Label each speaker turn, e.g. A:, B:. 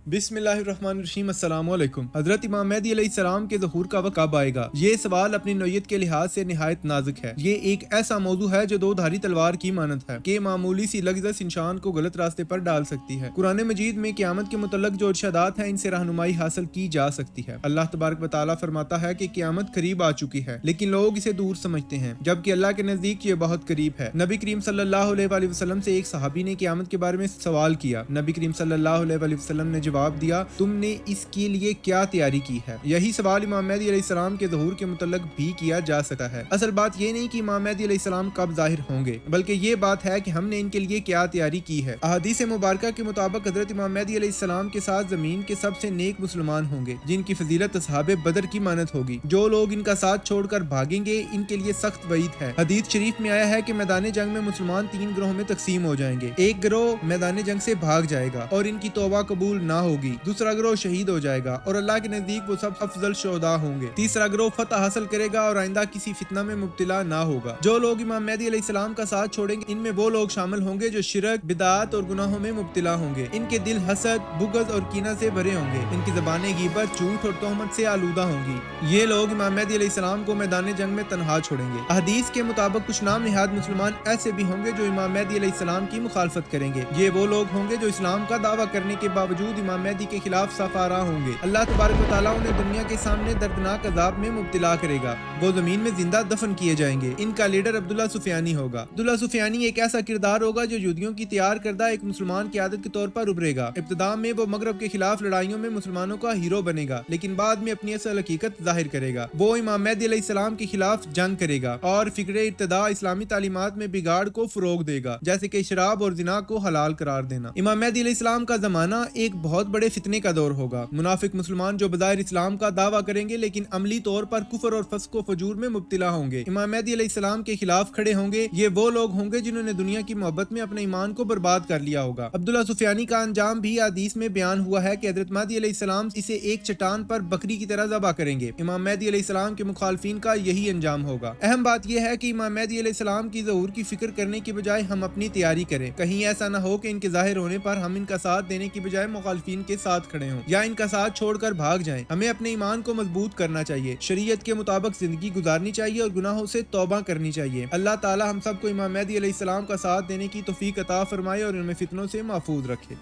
A: बिस्मिल्लाहिर्रहमानिर्रहीम। अस्सलाम वालेकुम। हजरत इमाम मेहदी अलैहिस्सलाम के ज़हूर का वक्त कब आएगा? ये सवाल अपनी नौयत के लिहाज से निहायत नाजुक है। ये एक ऐसा मौजू है जो दो धारी तलवार की मानत है कि मामूली सी लफ्ज़ इंसान को गलत रास्ते पर डाल सकती है। कुरान मजीद में क़यामत के मुतल्लक जो इरशादात हैं, इनसे रहनुमाई हासिल की जा सकती है। अल्लाह तबारक व तआला फरमाता है कि क़यामत करीब आ चुकी है, लेकिन लोग इसे दूर समझते हैं, जबकि अल्लाह के नज़दीक ये बहुत करीब है। नबी करीम सल्लल्लाहु अलैहि वसल्लम से एक सहाबी ने क़यामत के बारे में सवाल किया। नबी करीम सल्लल्लाहु अलैहि वसल्लम ने जवाब दिया, तुमने इसके लिए क्या तैयारी की है? यही सवाल इमाम मेहदी अलैहिस्सलाम के ज़हूर के मुतल्लक भी किया जा सकता है। असल बात ये नहीं कि इमाम मेहदी अलैहिस्सलाम कब ज़ाहिर होंगे, बल्कि ये बात है कि हमने इनके लिए क्या तैयारी की है। अहादीस मुबारका के मुताबिक हज़रत इमाम मेहदी अलैहिस्सलाम के साथ ज़मीन के सबसे नेक मुसलमान होंगे, जिनकी फजीलत असहाबे बदर की मानत होगी। जो लोग इनका साथ छोड़कर भागेंगे, इनके लिए सख्त वईद है। हदीस शरीफ में आया है कि मैदान जंग में मुसलमान 3 ग्रोह में तकसीम हो जाएंगे। एक ग्रोह मैदान जंग से भाग जाएगा और इनकी तौबा कबूल ना होगी। दूसरा ग्रोह शहीद हो जाएगा और अल्लाह के नजदीक वो सब अफजल शुहदा होंगे। तीसरा ग्रोह फतह हासिल करेगा और आइंदा किसी फितना में मुब्तला ना होगा। जो लोग इमाम मेहदी अलैहिस्सलाम का साथ छोड़ेंगे, इनमें वो लोग शामिल होंगे जो शिरक, बिदात और गुनाहों में मुब्तला होंगे। इनके दिल हसद, बुग़्ज़ और कीना से भरे होंगे। इनकी ज़बानें गीबत, झूठ और तोहमत से आलूदा होंगी। ये लोग इमाम मेहदी अलैहिस्सलाम को मैदान जंग में तन्हा छोड़ेंगे। हदीस के मुताबिक कुछ नाम निहाद मुसलमान ऐसे भी होंगे जो इमाम मेहदी अलैहिस्सलाम की मुखालफत करेंगे। ये वो लोग होंगे जो इस्लाम का दावा करने के बावजूद इमाम मेहदी के खिलाफ सफारा होंगे। अल्लाह तबारक व तआला उन्हें दुनिया के सामने दर्दनाक अजाब में मुब्तला करेगा। वो जमीन में जिंदा दफन किए जाएंगे। इनका लीडर अब्दुल्ला सुफियानी होगा। अब्दुल्ला सुफियानी एक ऐसा किरदार होगा जो यहूदियों की तैयार करदा एक मुसलमान की आदत के तौर पर उभरेगा। इब्तिदा में वो मगरब के खिलाफ लड़ाइयों में मुसलमानों का हीरो बनेगा, लेकिन बाद में अपनी असल हकीकत जाहिर करेगा। वो इमाम मेहदी अलैहिस्सलाम के खिलाफ जंग करेगा और फिक्रे इर्तिदा इस्लामी तालीमात में बिगाड़ को फरोग देगा, जैसे कि शराब और जिना को हलाल करार देना। इमाम मेहदी अलैहिस्सलाम का जमाना एक बहुत बड़े फितने का दौर होगा। मुनाफिक मुसलमान जो बज़ाहिर इस्लाम का दावा करेंगे, लेकिन अमली तौर पर कुफर और फस्क व फजूर में मुब्तला होंगे, इमाम मेहदी अलैहिस्सलाम के खिलाफ खड़े होंगे। ये वो लोग होंगे जिन्होंने दुनिया की मोहब्बत में अपने ईमान को बर्बाद कर लिया होगा। अब्दुल्ला सुफियानी का अंजाम भी हदीस में बयान हुआ है कि हज़रत मेहदी अलैहिस्सलाम इसे एक चट्टान पर बकरी की तरह ज़बह करेंगे। इमाम मेहदी अलैहिस्सलाम के मुखालफिन का यही अंजाम होगा। अहम बात यह है कि इमाम मेहदी अलैहिस्सलाम की ज़हूर की फिक्र करने की बजाय हम अपनी तैयारी करें। कहीं ऐसा न हो कि इनके जाहिर होने पर हम इनका साथ देने की बजाय मुखालफिन के साथ खड़े हों या इनका साथ छोड़कर भाग जाएं। हमें अपने ईमान को मजबूत करना चाहिए, शरीयत के मुताबिक जिंदगी गुजारनी चाहिए और गुनाहों से तौबा करनी चाहिए। अल्लाह ताला हम सबको इमाम मेहदी अलैहिस्सलाम का साथ देने की तौफीक अता फरमाए और इनमें फितनों से महफूज रखे।